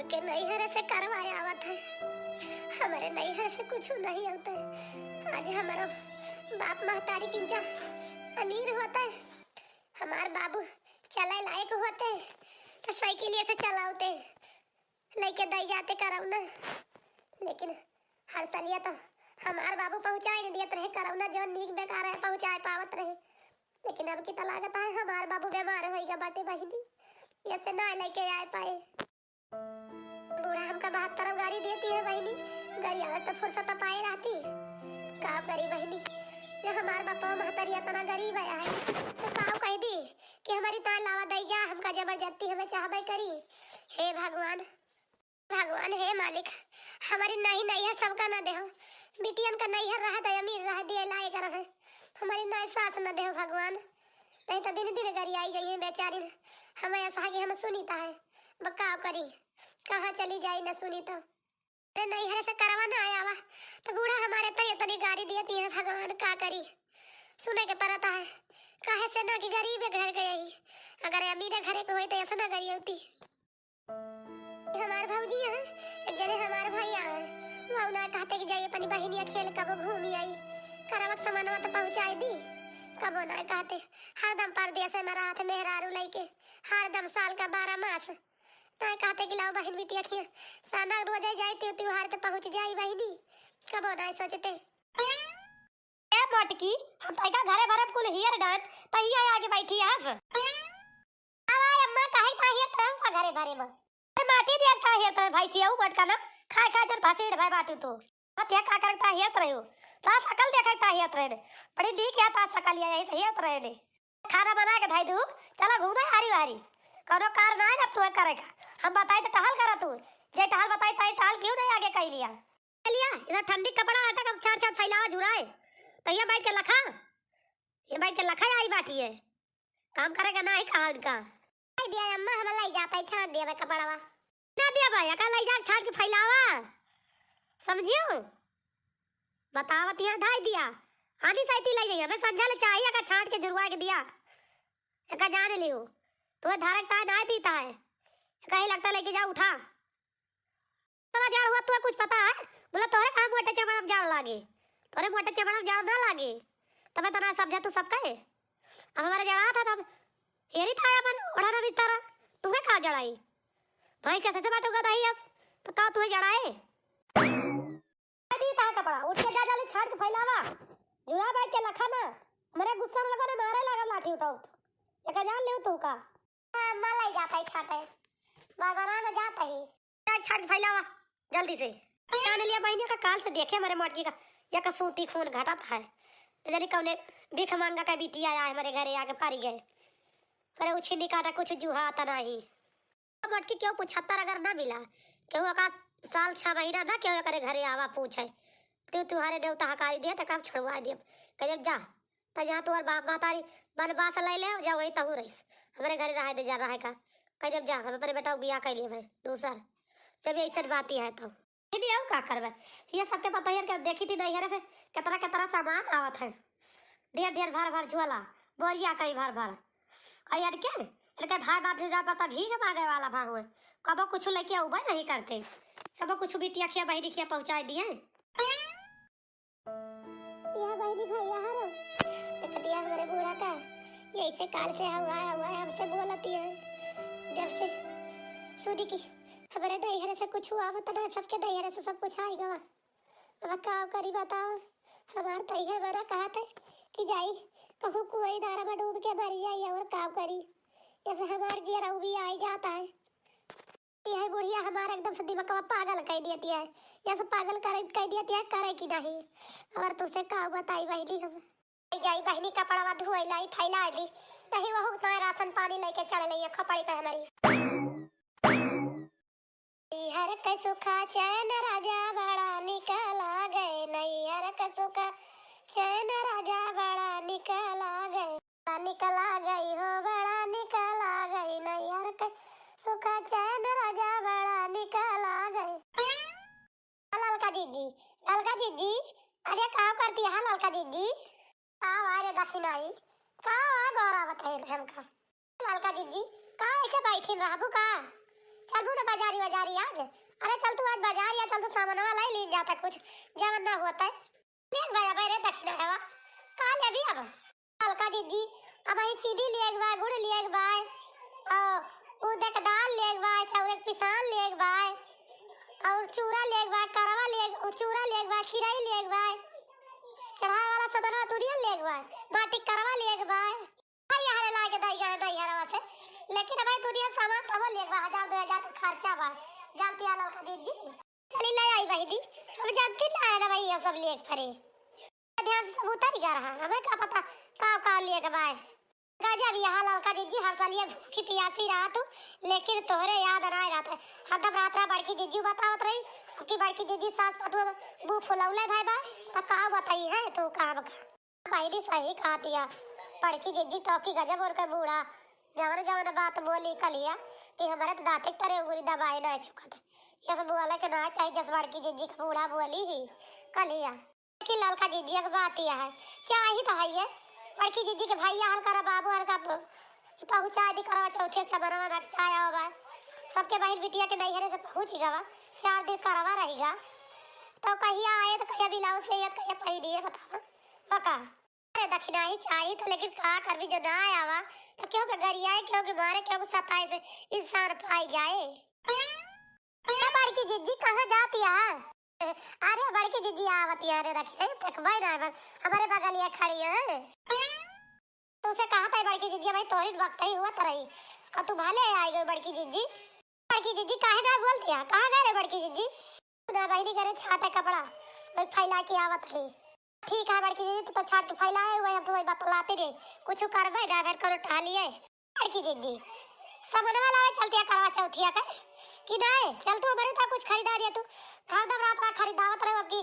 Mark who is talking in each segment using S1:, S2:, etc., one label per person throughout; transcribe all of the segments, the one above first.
S1: के नैहर से करवाया आवत है। हमारे नैहर से कुछ नहीं होता है। आज हमारा बाप महतारी किंचा अमीर होता है, हमार बाबू चले लायक होते तो साइकिल से चलाते लेके दई जाते करौना। लेकिन हर तलिया तो हमार बाबू पहुंचाए नहीं दियत रहे करौना, जो नीक बेकार है पहुंचाए पावत रहे। लेकिन अब की तो लागत है हमार बाबू बीमार होइगा बाटे बहिनी, ये से ना लेके आए पाए। बूढ़ा हमका 72 गाड़ी देती है बहिनी, गाड़ी आवे तो फुर्सत पाए रहती। का करी बहिनी, ये हमार बापा महतारी इतना गरीब आया है तो का कह दी कि हमारी तान लावा दई जा, हमका जबरदस्ती हमें चाहबे करी। हे भगवान, भगवान हे मालिक, हमारी नहीं नहीं है सबका ना देहो। बिटियन का नहीं है रहा तो अमीर रहा दिए लायक रहे, हमारी नहीं सास ना देहो भगवान। नहीं तो दिन दिन गरी आई जाइए बेचारी, हमें ऐसा है कि हम सुनीता है बकाव करी, कहाँ चली जाई न सुनी तो नहीं है से करवाना आया वा तो बूढ़ा हमारे तो इतनी गाड़ी देती है भगवान, का करी। सुने के पड़ता है कहे से ना कि गरीब घर गए ही, अगर अमीर घर के होई तो ऐसा ना गरी होती। हमारे भौजी है एक जने हमारे भैया है, वो ना कहते कि जाइए अपनी बहनिया खेल कब घूमी आई, करवक सामान तो पहुंचाई दी कबो ना कहते। हरदम परदेस में रात मेहरारू लेके हरदम साल का 12 मास तो कहते कि लाओ बहन बिटिया खिया साना रोज जाती त्योहार तो पहुंच जाई बहनी, कबो ना सोचते।
S2: ए मोटकी, हम तैका घरे भरब कुल हियर डान तहिया आगे बैठी हस।
S1: आवाय अम्मा काहे ताहिया तुम का घरे भरे में
S2: माटी दिया ताहिया तो भाई सियाऊ मटका न खाए खाए जन भासीड़ भाई बाटू तो अत्या का करता हिया रहो ता सकल देखता हिया रहे बड़ी दी क्या ता सकल या ऐसे हिया रहे खाना बना के धाई दू चला घूमे हारी हारी करो कार ना अब तू करेगा, हम बताई तो टहल करा तू जे टहल बताई ताई टहल क्यों नहीं आगे कह लिया इधर ठंडी कपड़ा हटा कर चार चार फैलावा जुराए तो ये बैठ के लखा, ये बैठ के लखा आई बाटी है काम करेगा ना ही कहा उनका
S1: दिया अम्मा हम लाई जाता है छाड़ दिया कपड़ावा
S2: ना दिया भाई का लाई जा छाड़ के फैलावा समझियो बतावत यहाँ ढाई दिया आधी साइती लाई गई हमें संझा ले चाहिए का छाड़ के जुरवा के दिया का जाने लियो तो धारकता ना दीता है कहीं लगता लेके जा उठा तोरा जाड़ हुआ तो कुछ पता है बोला तोरे कहां मोटे चमड़म जाड़ लागे, तोरे मोटे चमड़म जाड़ ना लागे तब तना समझा तू सब कहे अब हमारे जड़ा था तब एरी था अपन ओढ़ाना बिस्तारा तुम्हें कहां जड़ाई भाई कैसे बातों का दही तो का तुम्हें जड़ाए दी था कपड़ा उठ के जा जाले छाड़ के फैलावा जुड़ा बैठ के लखा ना मेरे गुस्सा में लगा ने मारे लगा लाठी उठाओ ये का जान ले तू का
S1: अम्मा लाई जाता है छाटे बाजारा में जाता है
S2: छाड़ के फैलावा जल्दी से जाने लिया बहनी का काल से देखे हमारे मोटकी का या का सूती खून घटा है जरी कौने भीख मांगा का बीटी आया है हमारे घरे आके पारी गए करे उछिनी काटा कुछ जुहा आता नहीं मोटकी क्यों पूछतर अगर ना मिला क्यों का साल 6 महीना ना क्यों करे घरे आवा पूछे तू तुम्हारे देवता हकारी दिया तो काम छोड़वा दिया कहे जा तो जहाँ तू और बाप महतारी बनवास ले ले जा वही तहू रहीस हमारे घरे रहा दे जा रहा का कह जब जा हम अपने बेटा को बियाह कर लिए भाई दूसर जब ऐसा बात ही है तो भी अब का करबे ये सबके पता है कि देखी थी नहीं से कितना सामान आवत है ढेर ढेर भर भर झोला बोरिया कई भर भर और यार क्या इनके भाई बाप से ज्यादा पता भीख मांगे वाला भाग हुए कबो कुछ लेके उबा नहीं करते सब कुछ बिटिया खिया बहरी खिया पहुंचा दिए
S1: या बहनी भैया हरो देखतिया हमारे बूढ़ा का ये ऐसे काल से हुआ है हमसे बोलती है जब से सुनी की हमारे दहिहरे से कुछ हुआ बता सबके दहिहरे से सब कुछ आएगा अब का करी बताओ हमार दहिहर बड़ा कहा था कि जाई कहूँ कुएं नारा में डूब के मर जाई और काम करी ऐसे हमार जिया भी आई जाता है यह बुढ़िया हमारा एकदम से दिमाग पागल कह देती है या सब पागल कर कह देती है करे कि नहीं और तुझसे का बताई बहनी हम जाई बहनी कपड़ा धोई लाई थैला ली नहीं वो तो राशन पानी लेके चल रही है खपड़ी पे हमारी हर का सुखा चैन राजा बड़ा निकला गए नहीं हर का सुखा चैन राजा बड़ा निकला गए निकला गई हो बड़ा निकला गई नहीं हर का सुखा चैन राजा बड़ा निकला गए। ललका जीजी अरे का करती है ललका जीजी अरे दक्षिणाई का गौरव है हमका ललका जीजी का ऐसे बैठी रहबू का चलू ना बाजारी बाजारी आज? अरे चल तू आज बाजार या चल तू सामान वाला ले जाता कुछ जब ना होता है। ले बाया बारे दक्षिणा है वा का ले भी अब हल्का दीदी अब आई चीनी ले एक बार गुड़ ले एक बार और उड़द का दाल ले एक बार चावल पिसान ले एक बार और चूरा ले एक बार करवा ले चूरा ले एक बार चिराई ले एक बार चढ़ावा वाला सामान तुरिया ले एक बार बाटी करवा ले एक बार भाई हरे लाके दाई गए नहीं हरवा से लेकिन भाई तुरिया सामान तब ले एक बार 1000-2000 का खर्चा बा जानती आला का दीदी चली ले आई भाई दी हम जानती ना है ना भाई ये सब ले फरे ध्यान से उतर गया रहा हमें क्या पता का लिए के भाई गजब यहाँ लड़का जीजी हर साल ये भूखी पियासी रहा तू लेकिन तोहरे याद ना रहता है हरदम रात रात बड़की जीजी बतावत रही कि बड़की जीजी सास पतु बू फुलौले भाई बा तो का बताई है तू का भाई दी सही कहा दिया बड़की जीजी तो की गजब और का बूढ़ा जवन जवन बात बोली कलिया कि हमारे तो दांत तरह उंगली दबाए ना चुका थे ये सब बोला कि ना चाहिए जस बड़की जीजी का बूढ़ा बोली ही कलिया कि लड़का जीजी की बात यह है चाहिए तो है ये बड़की जीजी के भैया हल करा बाबू हल का पहुंचा दी करवा चौथे सबरवा रक्षाया होगा सबके बहन बिटिया के नैहरे से पहुंच गवा 4 दिन करवा रहेगा तो कहिया आए तो कहिया बिलाऊ से या कहिया पही दिए बतावा पका अरे दक्षिणा ही चाहिए तो लेकिन का कर भी जो ना आवा तो क्यों के गरियाए क्यों के मारे क्यों के सताए से इंसान पाई जाए बड़की जीजी कहाँ जाती है अरे बड़की जीजी आवती है रे दक्षिणा तक भाई ना हमारे बगल ये खड़ी है तो उसे कहा था बड़की जीजी भाई तोरी वक्त ही हुआ तरही और तू भाले आई गई बड़की जीजी काहे ना बोलती है कहां गए रे बड़की जीजी ना बहनी करे छाटे कपड़ा मैं फैला के आवत है ठीक है बड़की जीजी तो छाट फैलाए हुए हम तो बतलाते रे कुछ करबे ड्राइवर करो टालिए बड़की जीजी समन वाला चलती है करवा चौथिया का कि नहीं चल तू मेरे था कुछ खरीदा दिया तू हरदम रात रात खरीदावत रहे अब की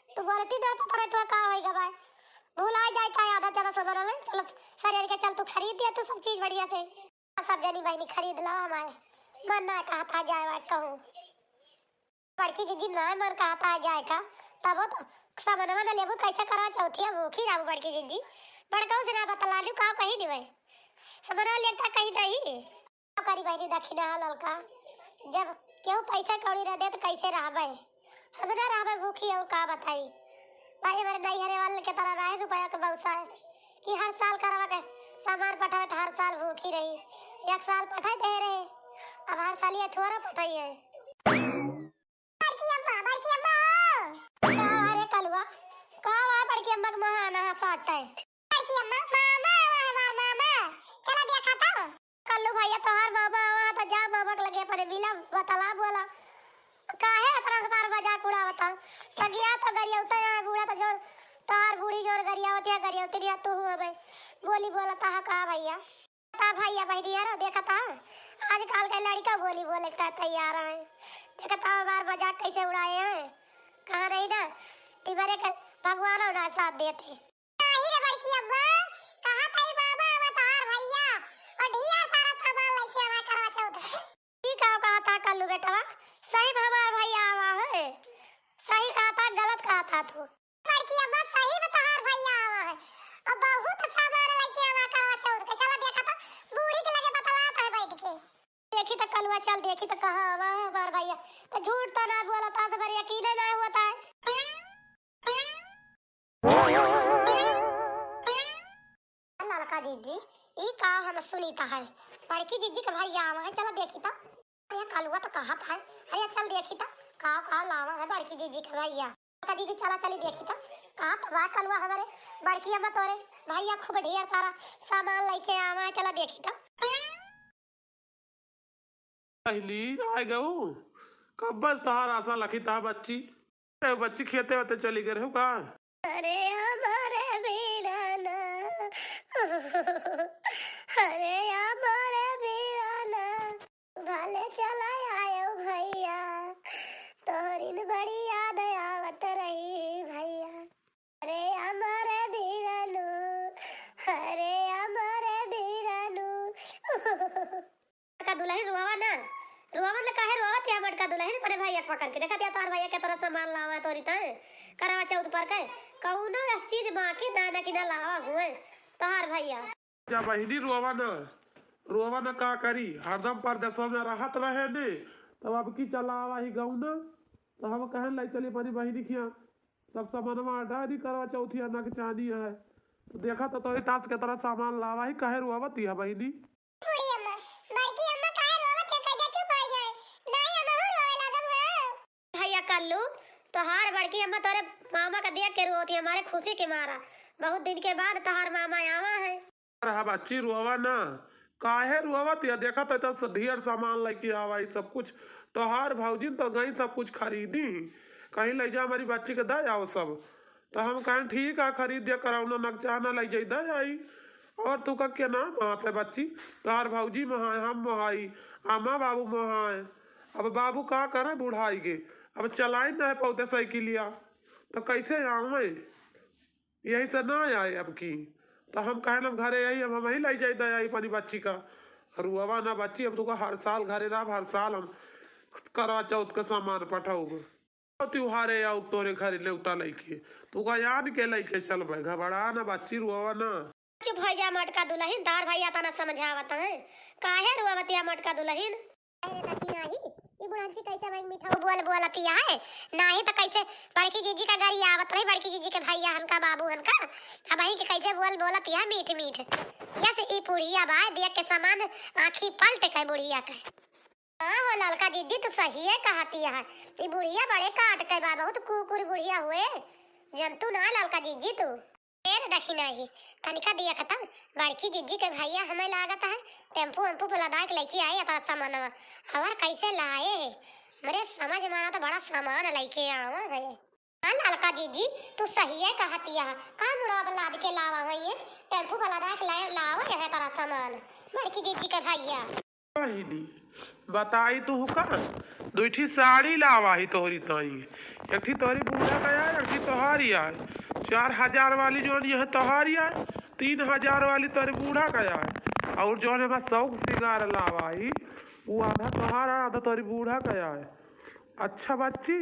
S1: तू बोलती ना पता रहे तो का होएगा भाई भूल आ जाए का आधा ज्यादा समझ में चलो शरीर के चल तू खरीद दिया तू सब चीज बढ़िया से सब जनी बहनी खरीद लो हमारे मन ना कहा था जाए कहूँ बड़की जीजी ना मन कहा था जाए का तब तो समझ में ना लेबू कैसे करा चौथिया भूखी रहू बड़की जीजी बड़का से ना बतला लू का कहीं नहीं भाई समझ लेता कहीं नहीं करी बहनी दक्षिणा ललका जब क्यों पैसा कौड़ी रह दे तो कैसे रहबे हम ना रहबे भूखी और का बताई भाई हमारे नैहरे वाले के तरह रहे रुपया के बहुसा है कि हर साल करवा के सामान पठावे तो हर साल भूखी रही एक साल पठाई दे रहे अब हर साल ये थोड़ा पठाई है बड़की अम्मा अरे कलवा कहाँ बड़की अम्मा का महाना साथ है बड़की अम्मा मामा चला देखा था कल्लू भैया तोहार मामा आवा तो जा मामा के लगे पर बिला बतला बोला काहे अतरा बार मजाक उड़ावता सगिया तो गरिया उतर बूढ़ा तो जो तोहार बूढ़ी जोर गरिया होती है गरिया उतरी तू हुआ भाई बोली बोला ता का भैया ता भैया भाई यार देखा था आजकल के लड़का बोली बोले का तैयार है देखा था बार मजाक कैसे उड़ाए हैं कहां रही ना तिबरे के भगवान उड़ा साथ देते नहीं रे बड़की अम्मा कहां था बाबा अवतार भैया और ढिया सारा सामान लेके आवा करवा चौथ ठीक है कहा था कल्लू बेटा सही हमारा भैया आवा है सही कहा था गलत कहा था तू बड़की अम्मा सही में तोहार भैया आवा है और बहुत सामान लेके आवा करवा चौथ के चला देखा था बूढ़ी के लगे बतलाता है बैठ के देखी तो कलवा चल देखी तो कहां आवा है हमारा भैया तो झूठ तो ना बोला था तो मेरे यकीन ना होता है लड़का जीजी ई का हम सुनीता है बड़की जीजी के भैया आवा है चला देखी था ये कलवा तो कहा था अरे चल देखी था का लावा है बड़की जीजी के भैया जीजी चला चली देखी था कहा था कलवा हमारे बड़की अम्मा तोरे भैया खूब ढेर सारा सामान लेके आवा चला देखी था
S3: पहली आ गऊ कब बस तहार आशा लखी था बच्ची खेते होते चली गए हो का
S1: अरे हमारे बीराना अरे हमारे बीराना भले चला आयो भैया तोरिन बड़ी याद आवत रही भैया अरे हमारे बीरानू अरे हमारे बीरानू का दुल्हन रुआवा ने काहे रोवत या बड़का दुल्हन पर भैया पकड़ के देखा तार भैया के तरह सामान लावा तोरी त करवा चौथ पर के कौनो चीज बाकी दाना की ना लावा हुए तार भैया
S3: जा बहिनी रोवा न का करी हरदम परदेशों में रहत रहे ने तब अब की चला आवा ही गऊ ना, तो हम कहन लाई चली अपनी बहिनी खिया सब सामानवा डायरी करवा चौथी अन्ना के चांदी है, तो देखा तो तोरी तास के तरह सामान लावा ही कहे रुआवत है बहिनी।
S1: बूढ़ी अम्मा, बड़की अम्मा काहे रोवत है, कहिया चुप हो जाए, नहीं अम्मा हूं रोवे लागम है।
S2: भैया कल्लू तोहार बड़की अम्मा तोरे मामा का देख के रोती हमारे खुशी के मारा, बहुत दिन के बाद तोहार मामा आवा है।
S3: अरे बच्ची रुआवा ना, काहे रुआवत है, देखा तो ढेर सामान लेके आवा ही सब कुछ, तोहार भौजी तो गई सब कुछ खरीदी, कहीं ले जा हमारी बच्ची के दे आओ सब, तो हम कहें ठीक है खरीद दिया कराऊना नकचा ना ले जाई दे आई। और तू का क्या नाम है बच्ची, तोहार भौजी महाए हम महाई अम्मा बाबू महाए, अब बाबू का करे बुढ़ाई के, अब चलाई ना है पौधे साइकिलिया, तो कैसे आऊँ यही से ना आए अब की, तो हम कहें हम घरे आई, अब हम ही ले जाई दे आई अपनी बच्ची का रुआवा ना बच्ची, अब तुका हर साल घरे रह, हर साल हम करवा चौथ का सामान पठाऊगा, त्योहारे आओ तोरे घर लेउता लइके, तू का याद के लइके चल भाई, घबरा ना बच्ची रुआवा ना।
S2: चुप हो जा मटका दुल्हन, तार भैया तना समझावत है, काहे रुआवतिया मटका दुल्हन।
S1: अरे नती नाही, ई बुढ़ाची कैसे भाई मीठा बोलतिया है, नाही तो कैसे बड़की जीजी का गाड़ी आवत रही, बड़की जीजी के भैया हनका बाबू हनका, अब वही के कैसे बोलतिया मीठ मीठ, यस ई बुढ़िया बा देख के सामान आँखी पलट के बुढ़िया के। हाँ हो लड़का दीदी तो सही है कहती है, ये बुढ़िया बड़े काट के बा, बहुत कुकुर बुढ़िया हुए जंतु ना लड़का दीदी तू। फिर देखी नहीं तनिका दिया खत्म, बड़की जीजी के भैया हमें लागत है टेम्पू वेम्पू पे लदा के लेके आए अपना सामान, और कैसे लाए मेरे समझ में आना तो बड़ा सामान लेके आवा है। हाँ लड़का जीजी तू सही है कहती है, का मुड़ा लाद के लावा है ये टेम्पू पे लदा के लावा है तारा सामान बड़की जीजी के भैया।
S3: बहिनी बताई तू का दुठी साड़ी लावा ही तोहरी ताई, एक थी तोहरी बूढ़ा का आए, एक थी तोहारी आए, 4000 वाली जो है तोहारी आए, 3000 वाली तोहरी बूढ़ा का आए, और जो है शौक सिंगार लावा ही वो आधा तोहारा आधा तोहरी बूढ़ा का आए। अच्छा बच्ची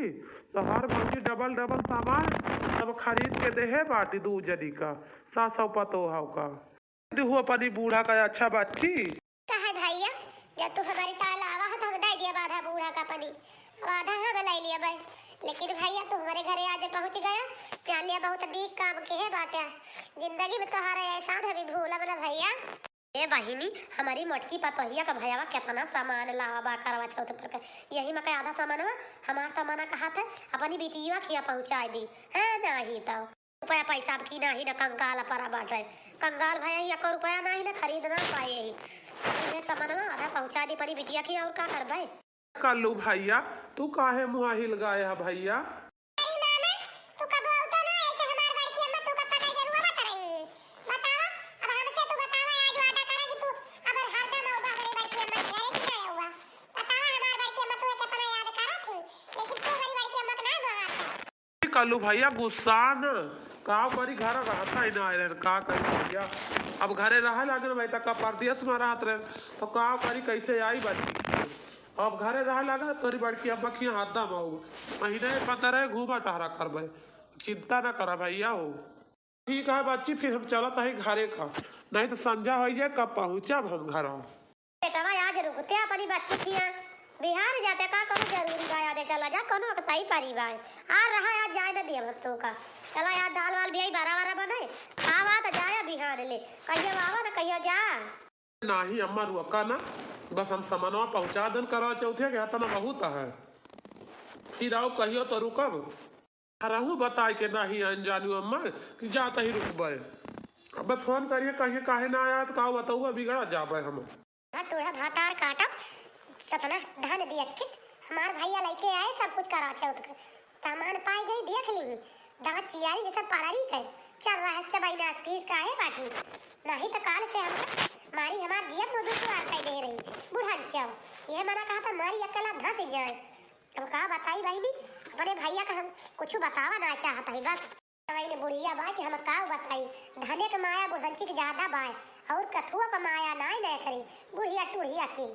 S3: तोहार भौजी डबल डबल सामान सब खरीद के दे बाटी दू जनी का 700 पतोहा का देहु अपनी बूढ़ा का। अच्छा बच्ची
S1: भैया जब तू हमारी ताल आवा तो हम दे दिया आधा बूढ़ा का पानी, अब आधा हम ले लिया भाई, लेकिन भैया तू हमारे घरे आज पहुंच गया, जान लिया बहुत नीक काम के है बाटे, जिंदगी में तुम्हारा एहसान अभी भूला ना भैया।
S2: ए बहिनी हमारी मोटकी पतोहिया का भैया कितना सामान लावा करवा चौथ पर, यही मका आधा सामान हमार सामान कहा था अपनी बेटिया खिया पहुंचा दी है, नहीं तो रुपया पैसा की नहीं ना कंगाल परा बाटे, कंगाल भैया 1 रुपया नहीं ना खरीद ना पाए ही सामान आधा पहुंचा दी परी बिटिया की, और का करबे।
S3: कल्लू भैया तू काहे मुँह हिल गया भैया,
S1: अरे मामा तू कब होता ना ऐसे हमार बड़की अम्मा तू का पटाई जरूर बता रही, बताओ अब हमसे तू बतावा आज वादा करा कि तू अब हरदम आऊगा हमारी बड़की अम्मा घरे की ना आऊगा, बतावा हमार बड़की अम्मा तू कितना याद करा थी, लेकिन तू हमारी बड़की अम्मा को ना भगाता।
S3: कल्लू भैया गुस्सा न का परी घर रहता ही ना रहे का करी भैया, अब घरे रहा लगे भाई तक परदेश में रहत रहे तो का करी कैसे आई बच्ची, अब घरे रहा लगा तोरी बड़की अम्मा की हरदम आऊ महीने 15 घूमा टहरा करबे, चिंता न करा भैया हो। ठीक है बच्ची फिर हम चलत है घरे का, नहीं तो संजा हो जाए कब पहुँचब हम घर।
S2: बेटा आज रुकते अपनी बच्ची की बिहार जाते का करो जरूरी बा, आज चला जा कोनो कतई पारी बा आ रहा आज जाए ना दिया भक्तों का, चला यार दाल वाल भी आई बारा बारा बनाए खावा तो जाया बिहार ले, कहियो आवा ना कहियो जा।
S3: नहीं अम्मा रुका ना, बस हम सामानवा पहुंचा दन करवा चौथे के तना बहुत है, फिर आओ कहियो तो रुकब, रहू बताए के नहीं अनजानू अम्मा कि जाता ही रुकबे, अब फोन करिए कहिए काहे ना आया तो का बताऊँ बिगड़ा जाबे हम।
S1: तोरा भातार काटा सतना धन दिया के हमार भैया लेके आए सब कुछ करा चौथ का सामान पाई गई देख ली, दांत चियारी जैसा पारी कर चल रहा है चबाई नाच किस का है बाटी, नहीं तो काल से हम मारी हमार जियब में दुश्वार कह दे रही बुढ़ा जाओ, ये मना कहा था मारी अकेला धस जाए, अब कहा बताई भाई नी अपने भैया का हम कुछ बतावा ना चाहता है बस ने बुढ़िया बा कि हम का बताई, धने का माया बुढ़ंची के ज्यादा बा और कथुआ का माया ना करे बुढ़िया टूढ़िया की।